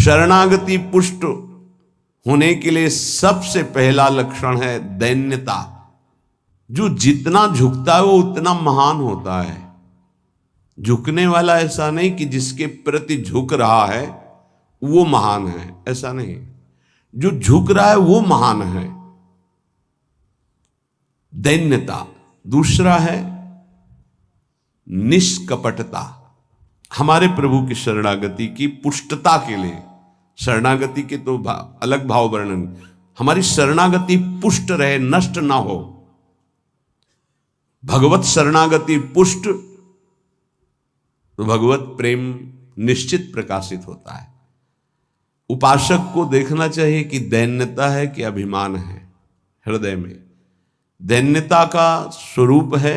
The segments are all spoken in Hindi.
शरणागति पुष्ट होने के लिए सबसे पहला लक्षण है दैन्यता। जो जितना झुकता है वो उतना महान होता है। झुकने वाला ऐसा नहीं कि जिसके प्रति झुक रहा है वो महान है, ऐसा नहीं। जो झुक रहा है वो महान है, दैन्यता। दूसरा है निष्कपटता। हमारे प्रभु की शरणागति की पुष्टता के लिए, शरणागति के तो अलग भाव वर्णन, हमारी शरणागति पुष्ट रहे, नष्ट ना हो। भगवत शरणागति पुष्ट तो भगवत प्रेम निश्चित प्रकाशित होता है। उपासक को देखना चाहिए कि दैन्यता है कि अभिमान है हृदय में। दैन्यता का स्वरूप है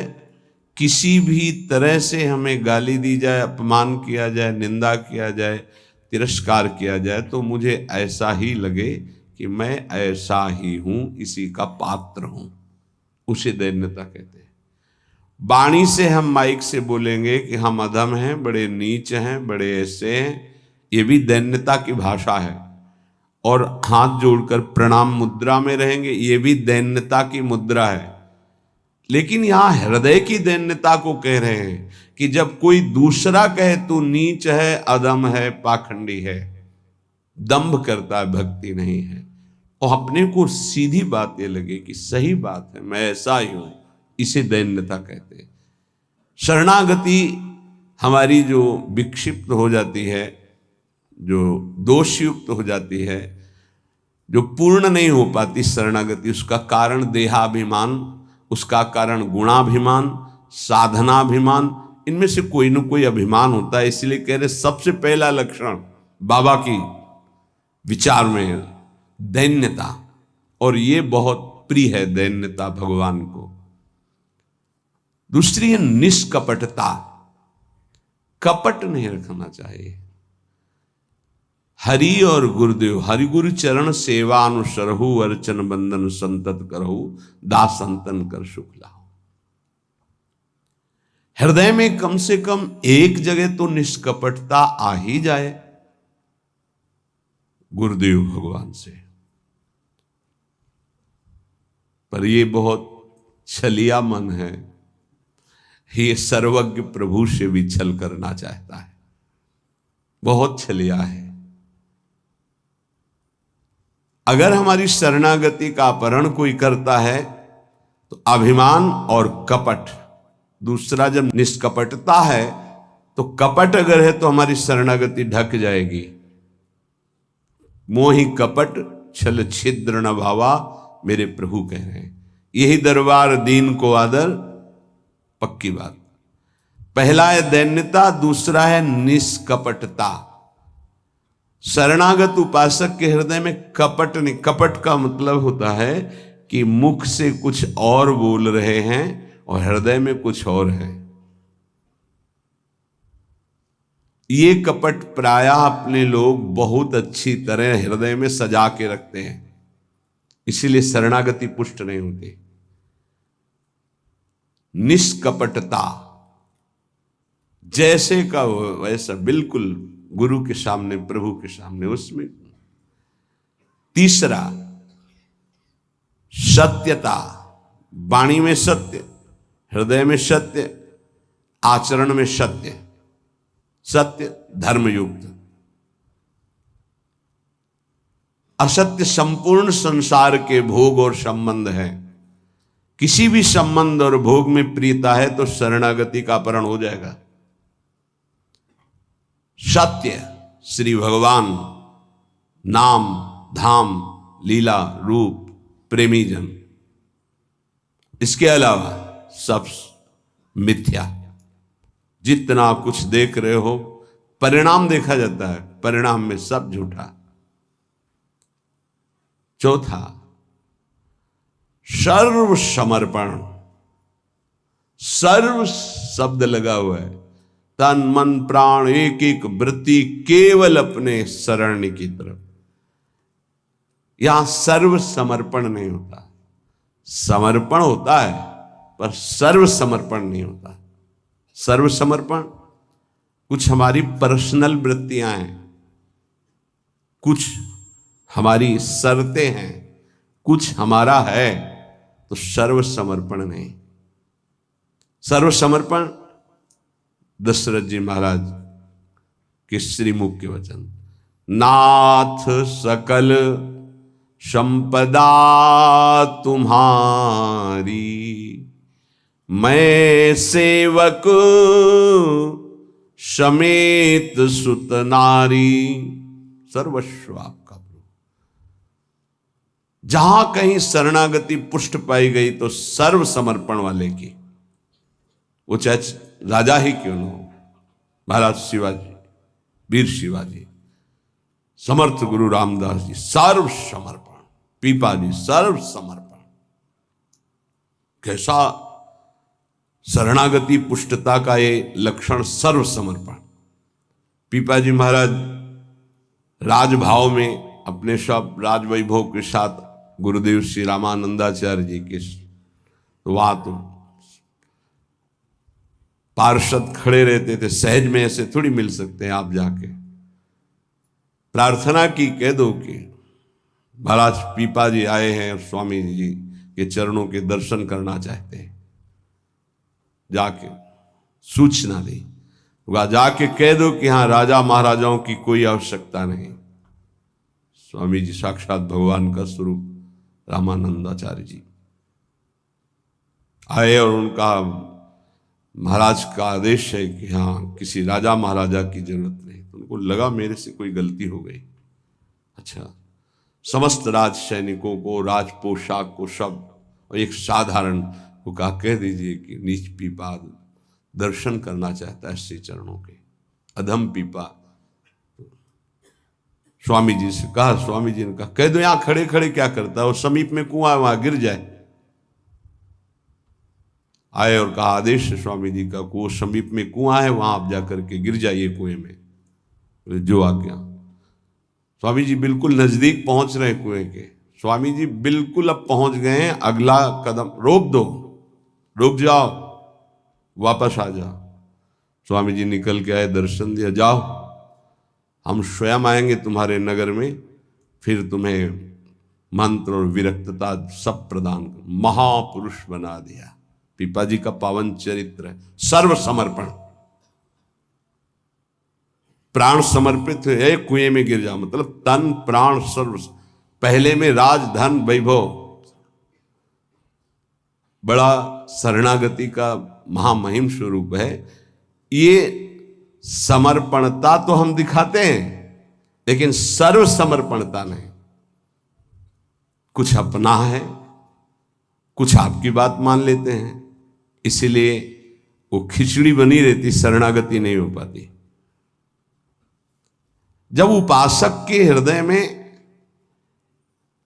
किसी भी तरह से हमें गाली दी जाए, अपमान किया जाए, निंदा किया जाए, तिरस्कार किया जाए तो मुझे ऐसा ही लगे कि मैं ऐसा ही हूं, इसी का पात्र हूं। उसे दैन्यता कहते हैं। वाणी से हम माइक से बोलेंगे कि हम अधम हैं, बड़े नीच हैं, बड़े ऐसे हैं, ये भी दैन्यता की भाषा है। और हाथ जोड़कर प्रणाम मुद्रा में रहेंगे, ये भी दैन्यता की मुद्रा है। लेकिन यहां हृदय की दैन्यता को कह रहे हैं कि जब कोई दूसरा कहे तू नीच है, अधम है, पाखंडी है, दंभ करता है, भक्ति नहीं है, और अपने को सीधी बात ये लगे कि सही बात है, मैं ऐसा ही हूं, इसे दैन्यता कहते हैं। शरणागति हमारी जो विक्षिप्त हो जाती है, जो दोषयुक्त हो जाती है, जो पूर्ण नहीं हो पाती शरणागति, उसका कारण देहाभिमान, उसका कारण गुणाभिमान, साधनाभिमान, इनमें से कोई न कोई अभिमान होता है। इसलिए कह रहे सबसे पहला लक्षण बाबा की विचार में दैन्यता, और ये बहुत प्रिय है दैन्यता भगवान को। दूसरी है निष्कपटता। कपट नहीं रखना चाहिए। हरि और गुरुदेव, हरि गुरु चरण सेवा अनुसरहु, अर्चन बंदन संतत करहु, दास संतन कर सुख लाओ। हृदय में कम से कम एक जगह तो निष्कपटता आ ही जाए गुरुदेव भगवान से। पर ये बहुत छलिया मन है, ये सर्वज्ञ प्रभु से भी छल करना चाहता है, बहुत छलिया है। अगर हमारी शरणागति का अपहरण कोई करता है तो अभिमान और कपट। दूसरा जब निष्कपटता है तो कपट अगर है तो हमारी शरणागति ढक जाएगी। मोहि कपट छल छिद्र न भावा, मेरे प्रभु कह रहे हैं। यही दरबार दीन को आदर, पक्की बात। पहला है दैन्यता, दूसरा है निष्कपटता। शरणागत उपासक के हृदय में कपट नहीं। कपट का मतलब होता है कि मुख से कुछ और बोल रहे हैं और हृदय में कुछ और है। ये कपट प्रायः अपने लोग बहुत अच्छी तरह हृदय में सजा के रखते हैं, इसीलिए शरणागति पुष्ट नहीं होती। निष्कपटता जैसे का वैसा, बिल्कुल गुरु के सामने, प्रभु के सामने, उसमें। तीसरा सत्यता। वाणी में सत्य, हृदय में सत्य, आचरण में सत्य, सत्य धर्मयुक्त। असत्य संपूर्ण संसार के भोग और संबंध है। किसी भी संबंध और भोग में प्रियता है तो शरणागति का अपहरण हो जाएगा। सत्य श्री भगवान, नाम, धाम, लीला, रूप, प्रेमी जन। इसके अलावा सब मिथ्या। जितना कुछ देख रहे हो परिणाम देखा जाता है, परिणाम में सब झूठा। चौथा सर्व समर्पण। सर्व शब्द लगा हुआ है, तन मन प्राण एक एक वृत्ति केवल अपने शरण की तरफ। यहां सर्व समर्पण नहीं होता। समर्पण होता है पर सर्व समर्पण नहीं होता। सर्व समर्पण कुछ हमारी पर्सनल वृत्तियां हैं, कुछ हमारी शर्तें हैं, कुछ हमारा है, तो सर्व समर्पण नहीं। सर्व समर्पण दशरथ जी महाराज के श्रीमुख के वचन, नाथ सकल संपदा तुम्हारी, मैं सेवक समेत सुत नारी, सर्वस्व आपका प्रभु। जहां कहीं शरणागति पुष्ट पाई गई तो सर्व समर्पण वाले की, वो चाहे राजा ही क्यों न हो, महाराज शिवाजी, वीर शिवाजी, समर्थ गुरु रामदास जी, सर्व समर्पण, पीपा जी सर्व समर्पण। कैसा शरणागति पुष्टता का ये लक्षण, सर्व समर्पण। पीपा जी महाराज राजभाव में अपने सब राजवैभव के साथ गुरुदेव श्री रामानंदाचार्य जी के, तो वहां तो पार्षद खड़े रहते थे, सहज में ऐसे थोड़ी मिल सकते हैं आप जाके। प्रार्थना की, कह दो कि महाराज पीपा जी आए हैं और स्वामी जी के चरणों के दर्शन करना चाहते हैं, जाके सूचना दी, जाके कह दो कि हाँ राजा महाराजाओं की कोई आवश्यकता नहीं। स्वामी जी साक्षात भगवान का स्वरूप रामानंदाचार्य जी आए और उनका महाराज का आदेश है कि हाँ किसी राजा महाराजा की जरूरत नहीं। तो उनको लगा मेरे से कोई गलती हो गई। अच्छा, समस्त राज सैनिकों को, राज पोशाक को, सब, और एक साधारण को कहा कह दीजिए कि नीच पीपा दर्शन करना चाहता है श्री चरणों के। अधम पीपा स्वामी जी से कहा, स्वामी जी ने कहा कह दो यहां खड़े खड़े क्या करता है, वो समीप में कुआं है वहां गिर जाए। आए और कहा आदेश है स्वामी जी का, वो समीप में कुआं है वहां आप जाकर के गिर जाइए कुएं में, जो आज्ञा। स्वामी जी बिल्कुल नजदीक पहुंच रहे कुएं के। स्वामी जी बिल्कुल अब पहुंच गए हैं, अगला कदम रोक दो, रुक जाओ, वापस आ जाओ। स्वामी जी निकल के आए, दर्शन दिया, जाओ हम स्वयं आएंगे तुम्हारे नगर में, फिर तुम्हें मंत्र और विरक्तता सब प्रदान कर। महापुरुष बना दिया। पीपा जी का पावन चरित्र है, सर्व समर्पण, प्राण समर्पित है, कुएं में गिर जा, मतलब तन प्राण सर्व। पहले में राज धन वैभव, बड़ा शरणागति का महामहिम स्वरूप है। ये समर्पणता तो हम दिखाते हैं, लेकिन सर्व समर्पणता नहीं। कुछ अपना है, कुछ आपकी बात मान लेते हैं, इसीलिए वो खिचड़ी बनी रहती, शरणागति नहीं हो पाती। जब उपासक के हृदय में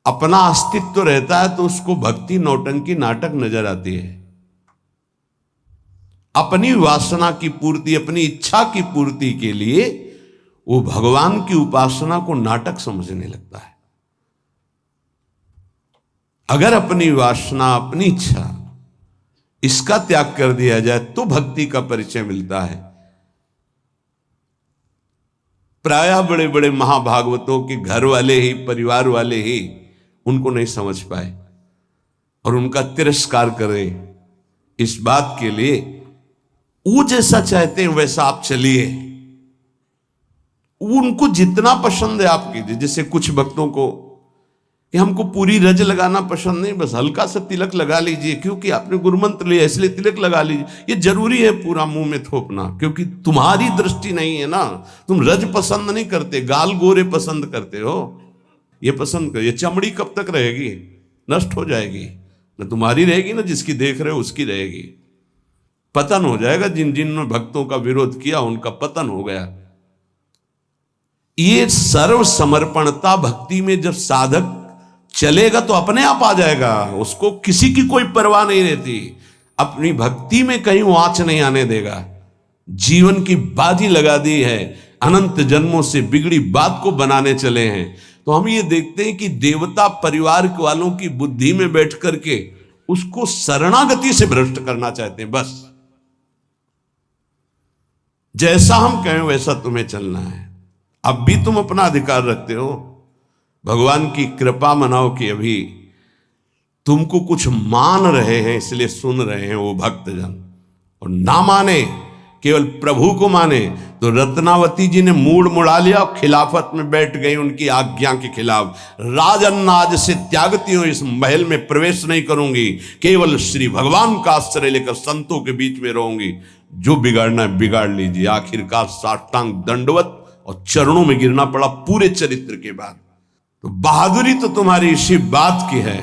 अपना अस्तित्व रहता है तो उसको भक्ति नौटंकी नाटक नजर आती है। अपनी वासना की पूर्ति, अपनी इच्छा की पूर्ति के लिए वो भगवान की उपासना को नाटक समझने लगता है। अगर अपनी वासना, अपनी इच्छा, इसका त्याग कर दिया जाए तो भक्ति का परिचय मिलता है। प्रायः बड़े बड़े महाभागवतों के घर वाले ही, परिवार वाले ही उनको नहीं समझ पाए और उनका तिरस्कार करें। इस बात के लिए वो जैसा चाहते हैं वैसा आप चलिए, उनको जितना पसंद है आप कीजिए। जैसे कुछ भक्तों को कि हमको पूरी रज लगाना पसंद नहीं, बस हल्का सा तिलक लगा लीजिए, क्योंकि आपने गुरुमंत्र लिया इसलिए तिलक लगा लीजिए। ये जरूरी है पूरा मुंह में थोपना, क्योंकि तुम्हारी दृष्टि नहीं है ना, तुम रज पसंद नहीं करते, गाल गोरे पसंद करते हो। ये पसंद कर, ये चमड़ी कब तक रहेगी, नष्ट हो जाएगी। न तुम्हारी रहेगी, ना जिसकी देख रहे हो उसकी रहेगी। पतन हो जाएगा। जिन जिन भक्तों का विरोध किया उनका पतन हो गया। ये सर्व समर्पणता भक्ति में जब साधक चलेगा तो अपने आप आ जाएगा, उसको किसी की कोई परवाह नहीं रहती। अपनी भक्ति में कहीं वो आंच नहीं आने देगा। जीवन की बाजी लगा दी है, अनंत जन्मों से बिगड़ी बात को बनाने चले हैं। तो हम ये देखते हैं कि देवता परिवार वालों की बुद्धि में बैठ करके उसको शरणागति से भ्रष्ट करना चाहते हैं। बस जैसा हम कहें वैसा तुम्हें चलना है। अब भी तुम अपना अधिकार रखते हो, भगवान की कृपा मनाओ कि अभी तुमको कुछ मान रहे हैं इसलिए सुन रहे हैं वो भक्तजन, और ना माने केवल प्रभु को माने तो रत्नावती जी ने मूड मुड़ा लिया और खिलाफत में बैठ गई उनकी आज्ञा के खिलाफ। राजन आज से त्यागती हूं, इस महल में प्रवेश नहीं करूंगी, केवल श्री भगवान का आश्रय लेकर संतों के बीच में रहूंगी, जो बिगाड़ना है बिगाड़ लीजिए। आखिरकार साष्टांग दंडवत और चरणों में गिरना पड़ा पूरे चरित्र के बाद। तो बहादुरी तो तुम्हारी इसी बात की है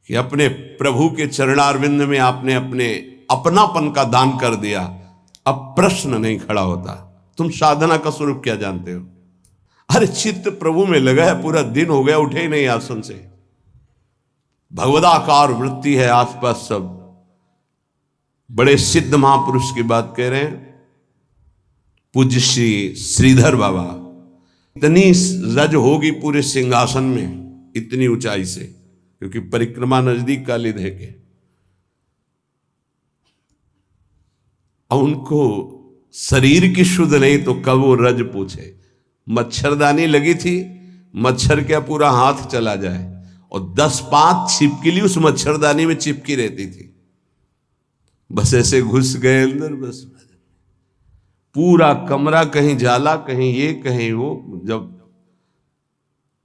कि अपने प्रभु के चरणारविंद में आपने अपने अपनापन का दान कर दिया। अब प्रश्न नहीं खड़ा होता, तुम साधना का स्वरूप क्या जानते हो? अरे चित्त प्रभु में लगा है, पूरा दिन हो गया उठे ही नहीं आसन से, भगवदाकार वृत्ति है आसपास सब। बड़े सिद्ध महापुरुष की बात कह रहे हैं, पूज्य श्री श्रीधर बाबा। इतनी रज होगी पूरे सिंहासन में, इतनी ऊंचाई से, क्योंकि परिक्रमा नजदीक काली दे के। अब उनको शरीर की शुद्ध नहीं तो कब वो रज पूछे। मच्छरदानी लगी थी, मच्छर क्या पूरा हाथ चला जाए, और 10-5 छिपकली उस मच्छरदानी में चिपकी रहती थी। बस ऐसे घुस गए अंदर, बस पूरा कमरा कहीं जाला कहीं ये कहीं वो। जब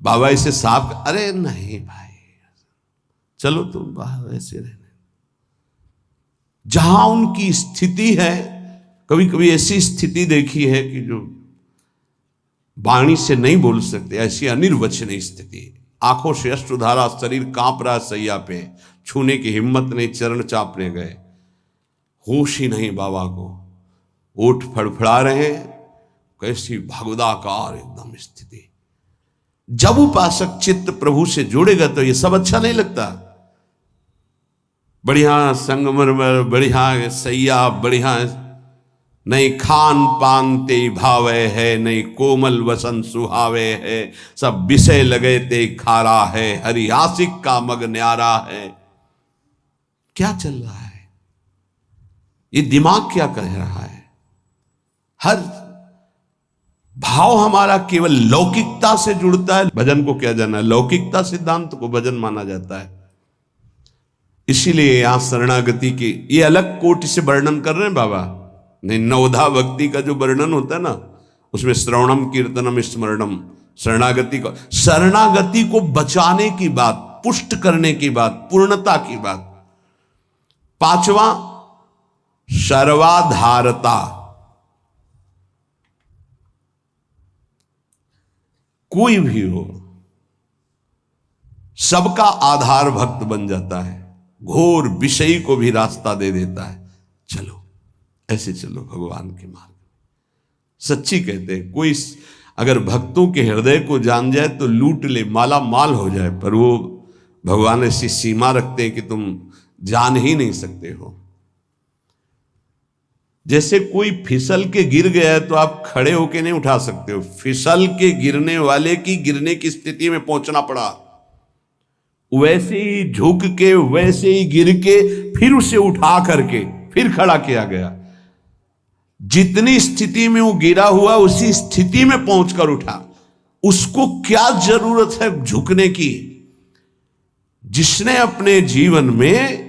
बाबा इसे साफ, अरे नहीं भाई चलो तुम बाहर ऐसे रहने। जहां उनकी स्थिति है, कभी कभी ऐसी स्थिति देखी है कि जो वाणी से नहीं बोल सकते, ऐसी अनिर्वचनीय स्थिति। आंखों से अश्रुधारा, शरीर कांप रहा सैया पे, छूने की हिम्मत नहीं, चरण चापने गए, होश ही नहीं बाबा को, ओठ फड़फड़ा रहे, कैसी भगवदाकार एकदम स्थिति। जब उपासक चित्त प्रभु से जुड़ेगा तो ये सब अच्छा नहीं लगता। बढ़िया संगमरमर, बढ़िया सैया, बढ़िया नहीं खान पान ते भावे है, नहीं कोमल वसन सुहावे है, सब विषय लगे ते खारा है, हरि आशिक का मग न्यारा है। क्या चल रहा है? ये दिमाग क्या कह रहा है? हर भाव हमारा केवल लौकिकता से जुड़ता है। भजन को क्या जाना है? लौकिकता सिद्धांत को भजन माना जाता है। इसीलिए यहां शरणागति की ये अलग कोटि से वर्णन कर रहे हैं बाबा। नहीं, नवधा भक्ति का जो वर्णन होता है ना, उसमें श्रवणम कीर्तनम स्मरणम, शरणागति को बचाने की बात, पुष्ट करने की बात, पूर्णता की बात। 5वां सर्वाधारता। कोई भी हो सबका आधार भक्त बन जाता है, घोर विषयी को भी रास्ता दे देता है। चलो ऐसे चलो भगवान के मार्ग। सच्ची कहते हैं, कोई अगर भक्तों के हृदय को जान जाए तो लूट ले, माला माल हो जाए, पर वो भगवान ऐसी सीमा रखते हैं कि तुम जान ही नहीं सकते हो। जैसे कोई फिसल के गिर गया है तो आप खड़े होके नहीं उठा सकते हो, फिसल के गिरने वाले की गिरने की स्थिति में पहुंचना पड़ा, वैसे ही झुक के, वैसे ही गिर के, फिर उसे उठा करके फिर खड़ा किया गया। जितनी स्थिति में वो गिरा हुआ उसी स्थिति में पहुंचकर उठा। उसको क्या जरूरत है झुकने की? जिसने अपने जीवन में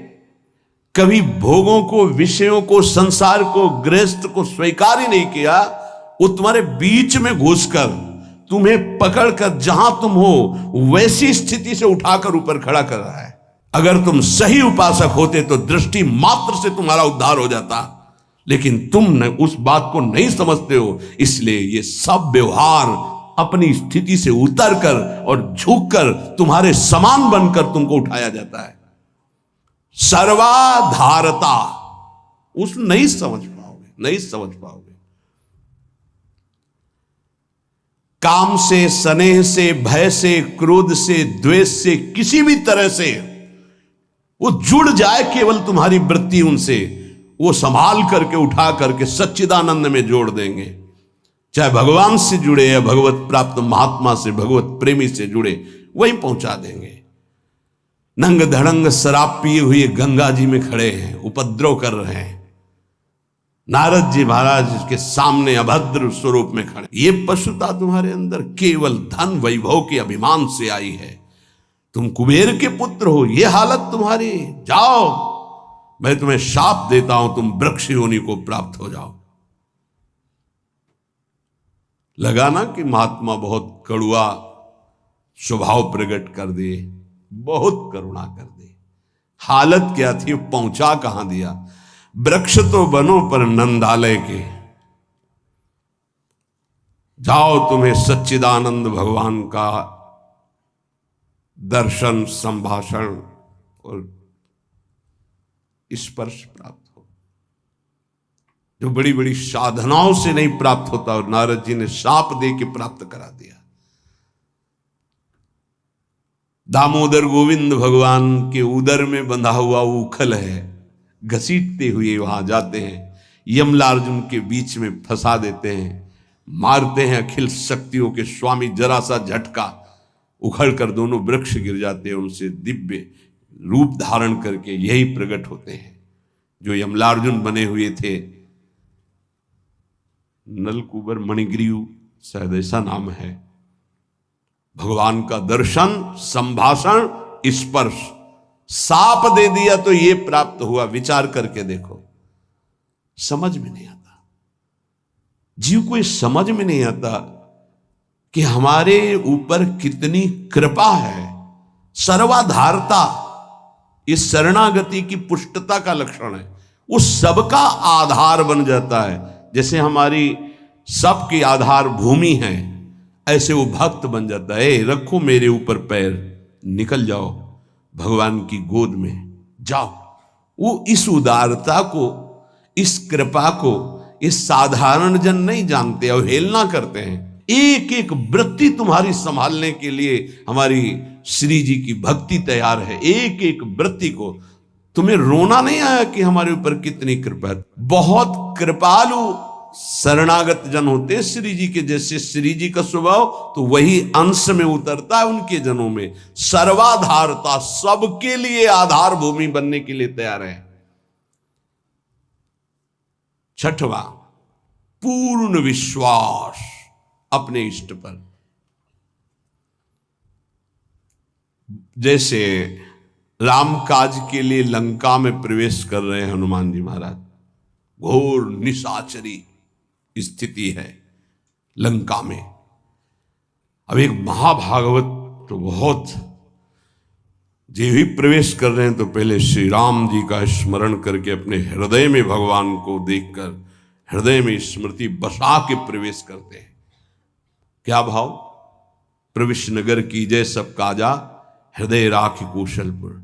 कभी भोगों को, विषयों को, संसार को, गृहस्थ को स्वीकार ही नहीं किया, वो तुम्हारे बीच में घुसकर तुम्हें पकड़कर जहां तुम हो वैसी स्थिति से उठाकर ऊपर खड़ा कर रहा है। अगर तुम सही उपासक होते तो दृष्टि मात्र से तुम्हारा उद्धार हो जाता, लेकिन तुम उस बात को नहीं समझते हो। इसलिए ये सब व्यवहार अपनी स्थिति से उतरकर और झुककर तुम्हारे समान बनकर तुमको उठाया जाता है। सर्वाधारता उस नहीं समझ पाओगे, नहीं समझ पाओगे। काम से, स्नेह से, भय से, क्रोध से, द्वेष से, किसी भी तरह से वो जुड़ जाए केवल तुम्हारी वृत्ति उनसे, वो संभाल करके उठा करके सच्चिदानंद में जोड़ देंगे। चाहे भगवान से जुड़े या भगवत प्राप्त महात्मा से, भगवत प्रेमी से जुड़े, वहीं पहुंचा देंगे। नंग धड़ंग शराब पिए हुए गंगा जी में खड़े हैं, उपद्रव कर रहे हैं, नारद जी महाराज के सामने अभद्र स्वरूप में खड़े, ये पशुता तुम्हारे अंदर केवल धन वैभव के अभिमान से आई है, तुम कुबेर के पुत्र हो, ये हालत तुम्हारी, जाओ मैं तुम्हें शाप देता हूं, तुम वृक्ष योनि को प्राप्त हो जाओ। लगा ना कि महात्मा बहुत कड़ुआ स्वभाव प्रकट कर दे, बहुत करुणा कर दे। हालत क्या थी, पहुंचा कहां दिया, वृक्ष तो बनो पर नंदालय के, जाओ तुम्हें सच्चिदानंद भगवान का दर्शन, संभाषण और स्पर्श प्राप्त हो, जो बड़ी बड़ी साधनाओं से नहीं प्राप्त होता, और नारद जी ने शाप दे के प्राप्त करा दिया। दामोदर गोविंद भगवान के उदर में बंधा हुआ उखल है, घसीटते हुए वहां जाते हैं, यमलार्जुन के बीच में फंसा देते हैं, मारते हैं अखिल शक्तियों के स्वामी, जरा सा झटका उखड़ कर दोनों वृक्ष गिर जाते हैं, उनसे दिव्य रूप धारण करके यही प्रकट होते हैं जो यमलार्जुन बने हुए थे। नलकुबर मणिग्रीव शायद ऐसा नाम है। भगवान का दर्शन, संभाषण, स्पर्श, साप दे दिया तो ये प्राप्त हुआ। विचार करके देखो, समझ में नहीं आता, जीव को समझ में नहीं आता कि हमारे ऊपर कितनी कृपा है। सर्वाधारता इस शरणागति की पुष्टता का लक्षण है, वो सबका आधार बन जाता है। जैसे हमारी सबकी आधार भूमि है, ऐसे वो भक्त बन जाता है। रखो मेरे ऊपर पैर, निकल जाओ भगवान की गोद में जाओ। वो इस उदारता को, इस कृपा को इस साधारण जन नहीं जानते, अवहेलना करते हैं। एक एक वृत्ति तुम्हारी संभालने के लिए हमारी श्री जी की भक्ति तैयार है। एक एक वृत्ति को तुम्हें रोना नहीं आया कि हमारे ऊपर कितनी कृपा है। बहुत कृपालु शरणागत जन होते हैं श्री जी के, जैसे श्री जी का स्वभाव तो वही अंश में उतरता है उनके जनों में। सर्वाधारता, सबके लिए आधार भूमि बनने के लिए तैयार है। छठवां, पूर्ण विश्वास अपने इष्ट पर। जैसे राम काज के लिए लंका में प्रवेश कर रहे हैं हनुमान जी महाराज, घोर निशाचरी स्थिति है लंका में। अब एक महाभागवत तो बहुत, जे भी प्रवेश कर रहे हैं तो पहले श्री राम जी का स्मरण करके अपने हृदय में भगवान को देखकर हृदय में स्मृति बसा के प्रवेश करते हैं। क्या भाव, प्रविश नगर की जय सब काजा, हृदय राख कौशलपुर।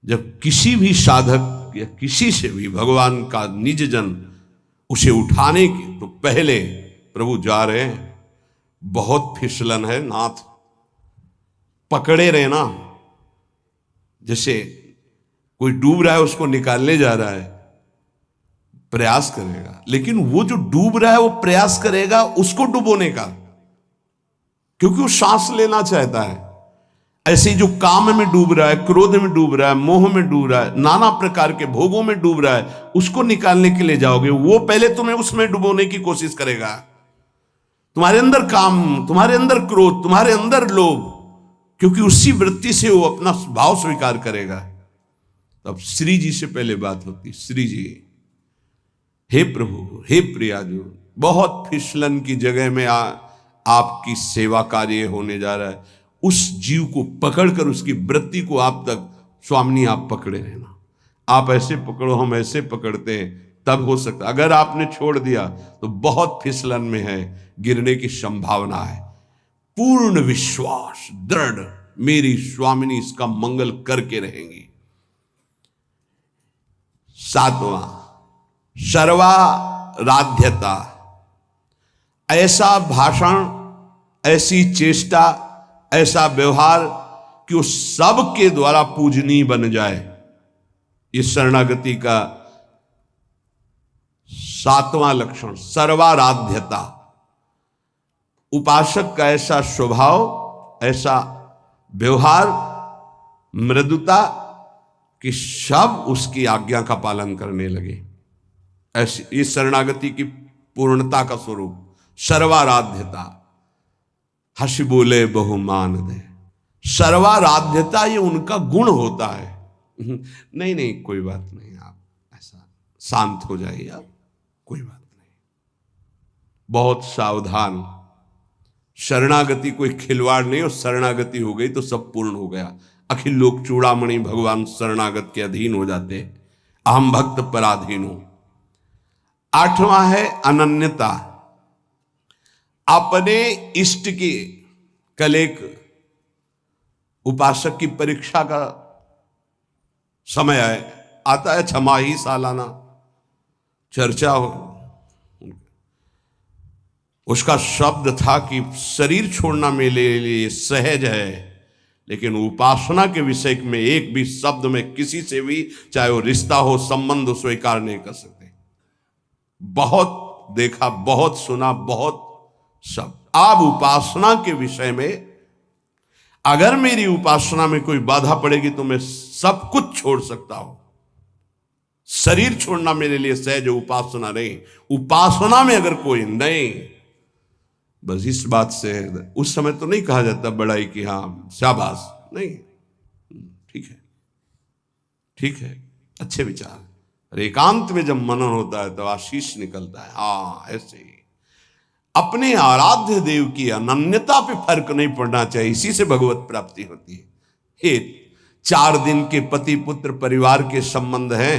जब किसी भी साधक या किसी से भी भगवान का निज जन उसे उठाने के तो पहले प्रभु जा रहे हैं, बहुत फिसलन है नाथ, पकड़े रहना। जैसे कोई डूब रहा है उसको निकालने जा रहा है, प्रयास करेगा, लेकिन वो जो डूब रहा है वो प्रयास करेगा उसको डुबोने का, क्योंकि वो सांस लेना चाहता है। ऐसे ही जो काम में डूब रहा है, क्रोध में डूब रहा है, मोह में डूब रहा है, नाना प्रकार के भोगों में डूब रहा है, उसको निकालने के लिए जाओगे, वो पहले तुम्हें उसमें डुबोने की कोशिश करेगा। तुम्हारे अंदर काम, तुम्हारे अंदर क्रोध, तुम्हारे अंदर लोभ, क्योंकि उसी वृत्ति से वो अपना भाव स्वीकार करेगा। तब श्री जी से पहले बात होती, श्री जी, हे प्रभु, हे प्रियाजू, बहुत फिसलन की जगह में आपकी सेवा कार्य होने जा रहा है। उस जीव को पकड़कर उसकी वृत्ति को आप तक, स्वामिनी आप पकड़े रहना, आप ऐसे पकड़ो, हम ऐसे पकड़ते हैं, तब हो सकता। अगर आपने छोड़ दिया तो बहुत फिसलन में है, गिरने की संभावना है। पूर्ण विश्वास, दृढ़, मेरी स्वामिनी इसका मंगल करके रहेंगी। सातवां, सर्वाराध्यता, ऐसा भाषण, ऐसी चेष्टा, ऐसा व्यवहार कि वो सब के द्वारा पूजनीय बन जाए। इस शरणागति का सातवां लक्षण, सर्वाराध्यता। उपासक का ऐसा स्वभाव, ऐसा व्यवहार, मृदुता कि सब उसकी आज्ञा का पालन करने लगे। ऐसी ये शरणागति की पूर्णता का स्वरूप, सर्वाराध्यता। हंस बोले बहुमान दे, सर्वाराध्यता ये उनका गुण होता है। नहीं नहीं कोई बात नहीं, आप ऐसा शांत हो जाइए, आप कोई बात नहीं, बहुत सावधान। शरणागति कोई खिलवाड़ नहीं, और शरणागति हो गई तो सब पूर्ण हो गया। अखिल लोक चूड़ामणि भगवान शरणागत के अधीन हो जाते, अहम भक्त पराधीन हो। आठवां है अनन्यता। अपने इष्ट की, कल एक उपासक की परीक्षा का समय आता है, छमाही सालाना चर्चा हो, उसका शब्द था कि शरीर छोड़ना मेरे लिए सहज है, लेकिन उपासना के विषय में एक भी शब्द में किसी से भी, चाहे वो रिश्ता हो, संबंध हो, स्वीकार नहीं कर सकते। बहुत देखा, बहुत सुना, बहुत सब। अब उपासना के विषय में अगर मेरी उपासना में कोई बाधा पड़ेगी तो मैं सब कुछ छोड़ सकता हूं। शरीर छोड़ना मेरे लिए सहज, उपासना नहीं। उपासना में अगर कोई नहीं, बस इस बात से उस समय तो नहीं कहा जाता बड़ाई कि हाँ शाबाश, नहीं, ठीक है, ठीक है, अच्छे विचार। एकांत में जब मनन होता है तो आशीष निकलता है। हाँ ऐसे ही अपने आराध्य देव की अनन्यता पे फर्क नहीं पड़ना चाहिए, इसी से भगवत प्राप्ति होती है। हे 4 दिन के पति पुत्र परिवार के संबंध हैं,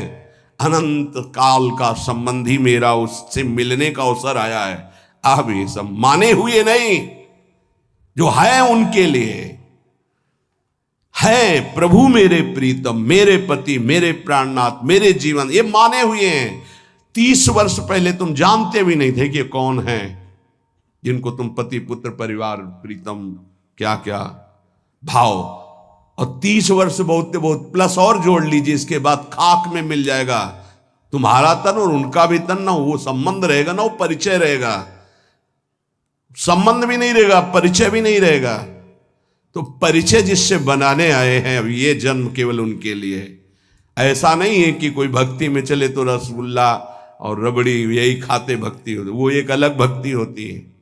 अनंत काल का संबंधी मेरा उससे मिलने का अवसर आया है। अब ये सब माने हुए नहीं, जो है उनके लिए है। प्रभु मेरे प्रीतम, मेरे पति, मेरे प्राणनाथ, मेरे जीवन, ये माने हुए हैं। 30 वर्ष पहले तुम जानते भी नहीं थे कि कौन है जिनको तुम पति पुत्र परिवार प्रीतम क्या क्या भाव, और 30 वर्ष बहुत बहुत प्लस और जोड़ लीजिए, इसके बाद खाक में मिल जाएगा तुम्हारा तन और उनका भी तन। ना वो संबंध रहेगा, ना वो परिचय रहेगा। संबंध भी नहीं रहेगा, परिचय भी नहीं रहेगा। तो परिचय जिससे बनाने आए हैं, अब ये जन्म केवल उनके लिए। ऐसा नहीं है कि कोई भक्ति में चले तो रसगुल्ला और रबड़ी यही खाते भक्ति होती, वो एक अलग भक्ति होती है।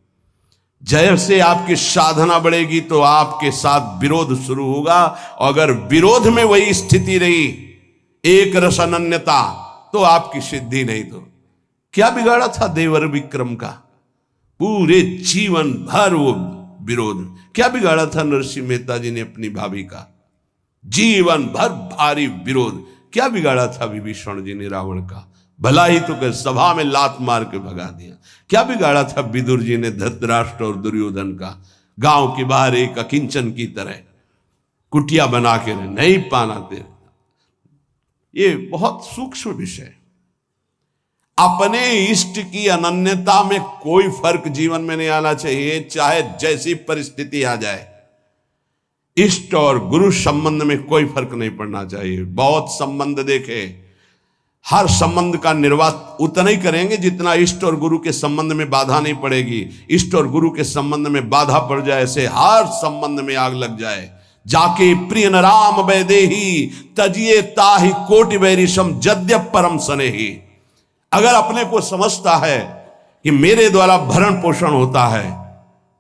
जैसे आपकी साधना बढ़ेगी तो आपके साथ विरोध शुरू होगा, और अगर विरोध में वही स्थिति रही, एक रस अनन्यता, तो आपकी सिद्धि नहीं। तो क्या बिगाड़ा था देवर विक्रम का? पूरे जीवन भर वो विरोध। क्या बिगाड़ा था नरसिंह मेहता जी ने अपनी भाभी का? जीवन भर भारी विरोध। क्या बिगाड़ा था विभीषण जी ने रावण का? भला ही तो सभा में लात मार के भगा दिया। क्या बिगाड़ा था विदुर जी ने धृतराष्ट्र और दुर्योधन का? गांव के बाहर एक अकिंचन की तरह कुटिया बना के नहीं पाना दे। ये बहुत सूक्ष्म विषय। अपने इष्ट की अनन्यता में कोई फर्क जीवन में नहीं आना चाहिए, चाहे जैसी परिस्थिति आ जाए। इष्ट और गुरु संबंध में कोई फर्क नहीं पड़ना चाहिए। बहुत संबंध देखे, हर संबंध का निर्वाह उतना ही करेंगे जितना इष्ट और गुरु के संबंध में बाधा नहीं पड़ेगी। इष्ट और गुरु के संबंध में बाधा पड़ जाए से हर संबंध में आग लग जाए। जाके प्रिय न राम वैदेही, तजिए ताहि कोटि वैरिशम जद्यप परम सनेही। अगर अपने को समझता है कि मेरे द्वारा भरण पोषण होता है,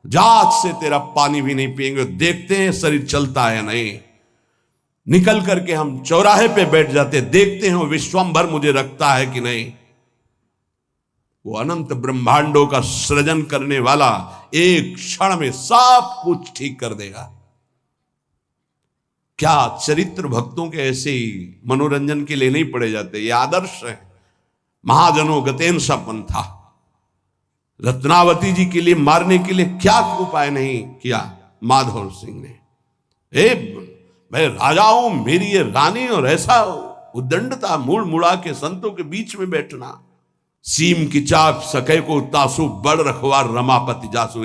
जात से तेरा पानी भी नहीं पिएंगे, देखते हैं शरीर चलता है नहीं। निकल करके हम चौराहे पे बैठ जाते, देखते हैं वो विश्वंभर मुझे रखता है कि नहीं। वो अनंत ब्रह्मांडों का सृजन करने वाला एक क्षण में सब कुछ ठीक कर देगा। क्या चरित्र भक्तों के ऐसे ही मनोरंजन के लिए नहीं पड़े जाते? ये आदर्श है। महाजनों गतेन सपन था। रत्नावती जी के लिए मारने के लिए क्या उपाय नहीं किया माधव सिंह ने? मैं राजा हूं, मेरी ये रानी, और ऐसा उद्दंडता, मुड़ मुड़ा के संतों के बीच में बैठना। सीम की चाप सके को तासु, बड़ रखवार रमापति जासु।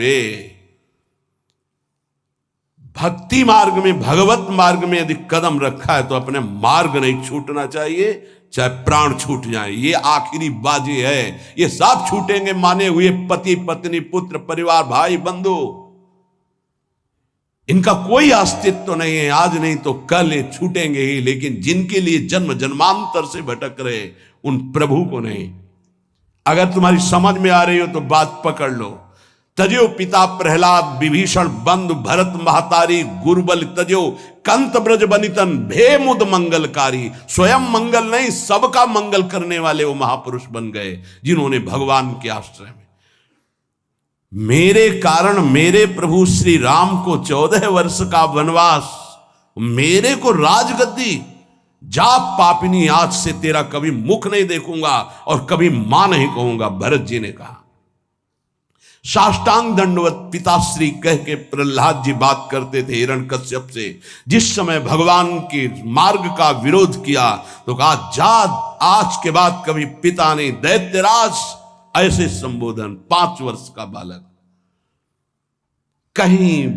भक्ति मार्ग में, भगवत मार्ग में यदि कदम रखा है तो अपने मार्ग नहीं छूटना चाहिए, चाहे प्राण छूट जाए। ये आखिरी बाजी है। ये सब छूटेंगे माने हुए पति पत्नी पुत्र परिवार भाई बंधु, इनका कोई अस्तित्व तो नहीं है। आज नहीं तो कल ये छूटेंगे ही। लेकिन जिनके लिए जन्म जन्मांतर से भटक रहे, उन प्रभु को नहीं। अगर तुम्हारी समझ में आ रही हो तो बात पकड़ लो। तजो पिता प्रहलाद विभीषण बंधु भरत महतारी गुरुबल तजो कंत ब्रज बनितन भे मुद मंगलकारी। स्वयं मंगल नहीं, सबका मंगल करने वाले वो महापुरुष बन गए जिन्होंने भगवान के आश्रय में मेरे कारण मेरे प्रभु श्री राम को 14 वर्ष का वनवास, मेरे को राजगद्दी, जा पापिनी आज से तेरा कभी मुख नहीं देखूंगा और कभी मां नहीं कहूंगा, भरत जी ने कहा। साष्टांग दंडवत पिताश्री कह के प्रहलाद जी बात करते थे हिरण्यकश्यप से। जिस समय भगवान के मार्ग का विरोध किया तो कहा जा आज के बाद कभी पिता ने दैत्यराज, ऐसे संबोधन। 5 वर्ष का बालक कहीं